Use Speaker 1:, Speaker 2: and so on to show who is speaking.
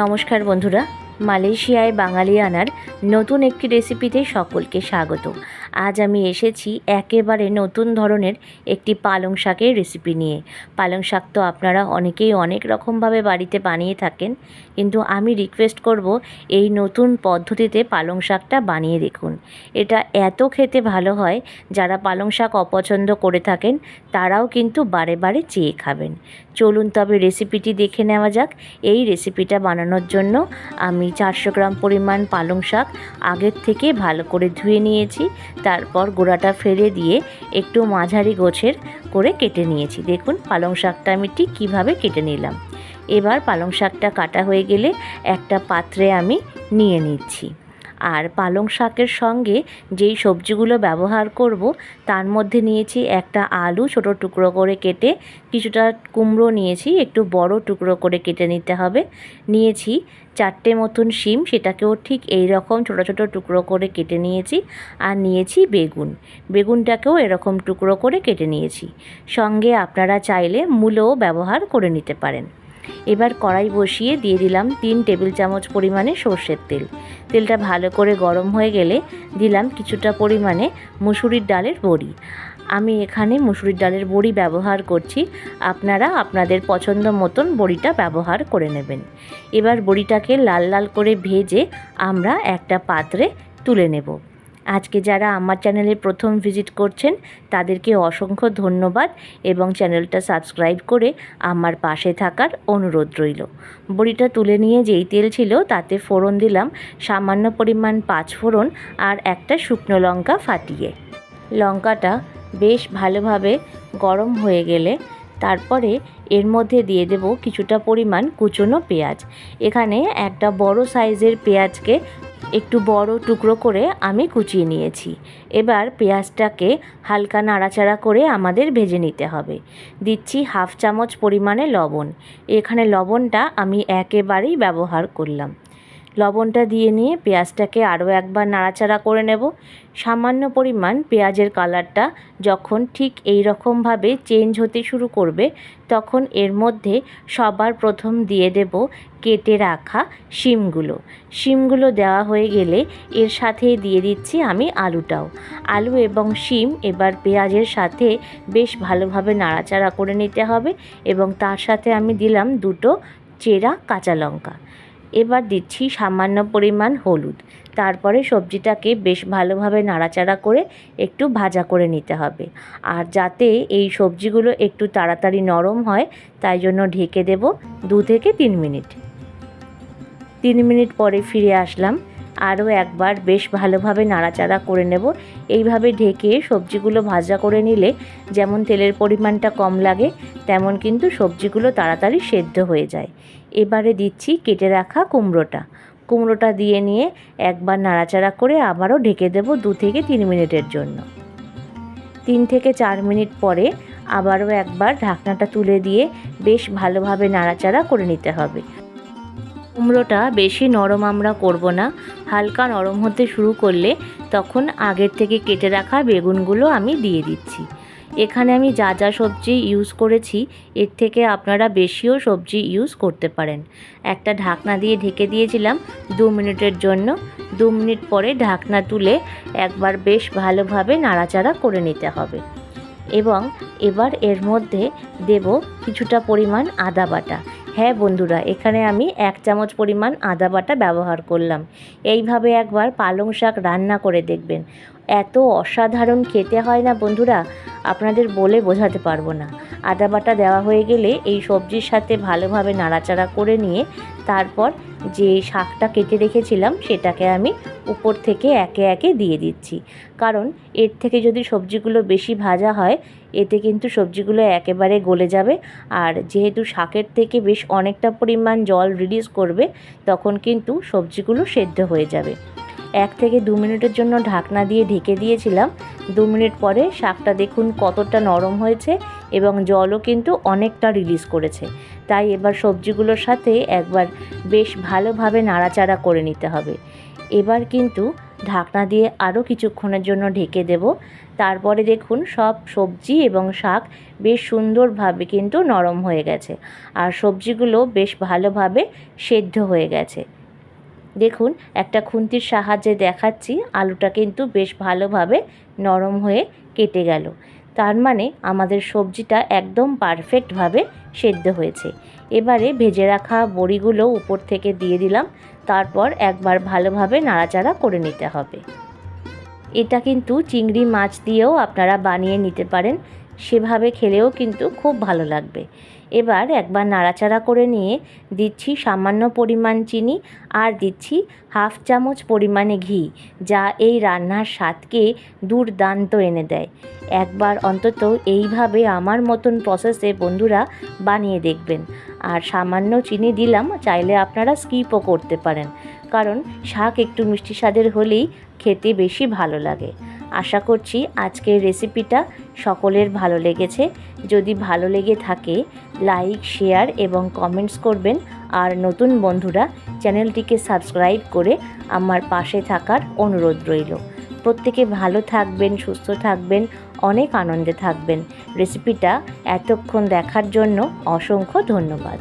Speaker 1: নমস্কার বন্ধুরা, মালয়েশিয়ায় বাঙালিয়ানার নতুন একটি রেসিপিতে সকলকে স্বাগত। আজ আমি এসেছি একেবারে নতুন ধরনের একটি পালং শাকের রেসিপি নিয়ে। পালং শাক তো আপনারা অনেকেই অনেক রকমভাবে বাড়িতে বানিয়ে থাকেন, কিন্তু আমি রিকোয়েস্ট করব এই নতুন পদ্ধতিতে পালং শাকটা বানিয়ে দেখুন। এটা এত খেতে ভালো হয়, যারা পালং শাক অপছন্দ করে থাকেন তারাও কিন্তু বারে বারে চেয়ে খাবেন। চলুন তবে রেসিপিটি দেখে নেওয়া যাক। এই রেসিপিটা বানানোর জন্য আমি 400 গ্রাম পরিমাণ পালং শাক আগের থেকে ভালো করে ধুয়ে নিয়েছি। তারপর গোড়াটা ফেলে দিয়ে একটু মাঝারি গোছের করে কেটে নিয়েছি। দেখুন পালং শাকটা আমি ঠিক কীভাবে কেটে নিলাম। এবার পালং শাকটা কাটা হয়ে গেলে একটা পাত্রে আমি নিয়ে নিচ্ছি। আর পালং শাকের সঙ্গে যেই সবজিগুলো ব্যবহার করব তার মধ্যে নিয়েছি একটা আলু ছোট টুকরো করে কেটে, কিছুটা কুমড়ো নিয়েছি একটু বড় টুকরো করে কেটে নিতে হবে, নিয়েছি 4টে মতন শিম, সেটাকেও ঠিক এই রকম ছোট ছোট টুকরো করে কেটে নিয়েছি। আর নিয়েছি বেগুনটাকেও এরকম টুকরো করে কেটে নিয়েছি। সঙ্গে আপনারা চাইলে মূলও ব্যবহার করে নিতে পারেন। এবার কড়াই বসিয়ে দিয়ে দিলাম 3 টেবিল চামচ পরিমাণে সর্ষের তেল। তেলটা ভালো করে গরম হয়ে গেলে দিলাম কিছুটা পরিমাণে মুসুরির ডালের বড়ি। আমি এখানে মুসুরির ডালের বড়ি ব্যবহার করছি, আপনারা আপনাদের পছন্দ মতন বড়িটা ব্যবহার করে নেবেন। এবার বড়িটাকে লাল লাল করে ভেজে আমরা একটা পাত্রে তুলে নেব। আজকে যারা আমার চ্যানেলে প্রথম ভিজিট করছেন তাদেরকে অসংখ্য ধন্যবাদ এবং চ্যানেলটা সাবস্ক্রাইব করে আমার পাশে থাকার অনুরোধ রইল। বড়িটা তুলে নিয়ে যেই তেল ছিল তাতে ফোড়ন দিলাম সামান্য পরিমাণ 5 ফোড়ন আর একটা শুকনো লঙ্কা ফাটিয়ে। লঙ্কাটা বেশ ভালোভাবে গরম হয়ে গেলে তারপরে এর মধ্যে দিয়ে দেব কিছুটা পরিমাণ কুচনো পেঁয়াজ। এখানে একটা বড় সাইজের পেঁয়াজকে একটু বড় টুকরো করে আমি কুচিয়ে নিয়েছি। এবার পেঁয়াজটাকে হালকা নাড়াচাড়া করে আমাদের ভেজে নিতে হবে। দিচ্ছি 1/2 চামচ পরিমাণে লবণ। এখানে লবণটা আমি একেবারেই ব্যবহার করলাম। লবণটা দিয়ে নিয়ে পেঁয়াজটাকে আরও একবার নাড়াচাড়া করে নেব। সামান্য পরিমাণ পেঁয়াজের কালারটা যখন ঠিক এই রকমভাবে চেঞ্জ হতে শুরু করবে তখন এর মধ্যে সবার প্রথম দিয়ে দেব কেটে রাখা শিমগুলো দেওয়া হয়ে গেলে এর সাথে দিয়ে দিচ্ছি আমি আলুটাও। আলু এবং শিম এবার পেঁয়াজের সাথে বেশ ভালোভাবে নাড়াচাড়া করে নিতে হবে এবং তার সাথে আমি দিলাম 2টো চেরা কাঁচা লঙ্কা। এবার দিচ্ছি সামান্য পরিমাণ হলুদ। তারপরে সবজিটাকে বেশ ভালোভাবে নাড়াচাড়া করে একটু ভাজা করে নিতে হবে। আর যাতে এই সবজিগুলো একটু তাড়াতাড়ি নরম হয় তাই জন্য ঢেকে দেব 2 থেকে 3 মিনিট। 3 মিনিট পরে ফিরে আসলাম। আরও একবার বেশ ভালোভাবে নাড়াচাড়া করে নেব। এইভাবে ঢেকে সবজিগুলো ভাজা করে নিলে যেমন তেলের পরিমাণটা কম লাগে তেমন কিন্তু সবজিগুলো তাড়াতাড়ি সেদ্ধ হয়ে যায়। এবারে দিচ্ছি কেটে রাখা কুমড়োটা দিয়ে নিয়ে একবার নাড়াচাড়া করে আবারও ঢেকে দেব 2 থেকে 3 মিনিটের জন্য। 3 থেকে 4 মিনিট পরে আবারও একবার ঢাকনাটা তুলে দিয়ে বেশ ভালোভাবে নাড়াচাড়া করে নিতে হবে। কুমড়োটা বেশি নরম আমরা করব না, হালকা নরম হতে শুরু করলে তখন আগের থেকে কেটে রাখা বেগুনগুলো আমি দিয়ে দিচ্ছি। এখানে আমি যা যা সবজি ইউজ করেছি এর থেকে আপনারা বেশিও সবজি ইউজ করতে পারেন। একটা ঢাকনা দিয়ে ঢেকে দিয়েছিলাম 2 মিনিটের জন্য। 2 মিনিট পরে ঢাকনা তুলে একবার বেশ ভালোভাবে নাড়াচাড়া করে নিতে হবে এবং এবার এর মধ্যে দেব কিছুটা পরিমাণ আদা বাটা। হ্যাঁ বন্ধুরা, এখানে আমি 1 চামচ পরিমাণ আদা বাটা ব্যবহার করলাম। এইভাবে একবার পালং শাক রান্না করে দেখবেন, এত অসাধারণ খেতে হয় না বন্ধুরা, আপনাদের বলে বোঝাতে পারবো না। আদা বাটা দেওয়া হয়ে গেলে এই সবজির সাথে ভালোভাবে নাড়াচাড়া করে নিয়ে তারপর যে শাকটা কেটে রেখেছিলাম সেটাকে আমি উপর থেকে একে একে দিয়ে দিচ্ছি। কারণ এর থেকে যদি সবজিগুলো বেশি ভাজা হয় এতে কিন্তু সবজিগুলো একেবারে গলে যাবে, আর যেহেতু শাকের থেকে বেশ অনেকটা পরিমাণ জল রিলিজ করবে তখন কিন্তু সবজিগুলো সেদ্ধ হয়ে যাবে। 1 থেকে 2 মিনিটের জন্য ঢাকনা দিয়ে ঢেকে দিয়েছিলাম। 2 মিনিট পরে শাকটা দেখুন কতটা নরম হয়েছে এবং জলও কিন্তু অনেকটা রিলিজ করেছে। তাই এবার সবজিগুলোর সাথে একবার বেশ ভালোভাবে নাড়াচাড়া করে নিতে হবে। এবার কিন্তু ঢাকনা দিয়ে আরও কিছুক্ষণের জন্য ঢেকে দেব। তারপরে দেখুন সব সবজি এবং শাক বেশ সুন্দরভাবে কিন্তু নরম হয়ে গেছে, আর সবজিগুলো বেশ ভালোভাবে সেদ্ধ হয়ে গেছে। দেখুন একটা খুন্তির সাহায্যে দেখাচ্ছি, আলুটা কিন্তু বেশ ভালোভাবে নরম হয়ে কেটে গেল। তার মানে আমাদের সবজিটা একদম পারফেক্টভাবে সেদ্ধ হয়েছে। এবারে ভেজে রাখা বড়িগুলো উপর থেকে দিয়ে দিলাম, তারপর একবার ভালোভাবে নাড়াচাড়া করে নিতে হবে। এটা কিন্তু চিংড়ি মাছ দিয়েও আপনারা বানিয়ে নিতে পারেন, সেভাবে খেলেও কিন্তু খুব ভালো লাগবে। এবার একবার নাড়াচাড়া করে নিয়ে দিচ্ছি সামান্য পরিমাণ চিনি, আর দিচ্ছি হাফ চামচ পরিমাণে ঘি, যা এই রান্নার স্বাদকে দুর্দান্ত এনে দেয়। একবার অন্তত এইভাবে আমার মতন প্রসেসে বন্ধুরা বানিয়ে দেখবেন। আর সামান্য চিনি দিলাম, চাইলে আপনারা স্কিপও করতে পারেন, কারণ শাক একটু মিষ্টি স্বাদের হলেই খেতে বেশি ভালো লাগে। আশা করছি আজকের রেসিপিটা সকলের ভালো লেগেছে। যদি ভালো লেগে থাকে লাইক, শেয়ার এবং কমেন্টস করবেন। আর নতুন বন্ধুরা চ্যানেলটিকে সাবস্ক্রাইব করে আমার পাশে থাকার অনুরোধ রইল। প্রত্যেকে ভালো থাকবেন, সুস্থ থাকবেন, অনেক আনন্দে থাকবেন। রেসিপিটা এতক্ষণ দেখার জন্য অসংখ্য ধন্যবাদ।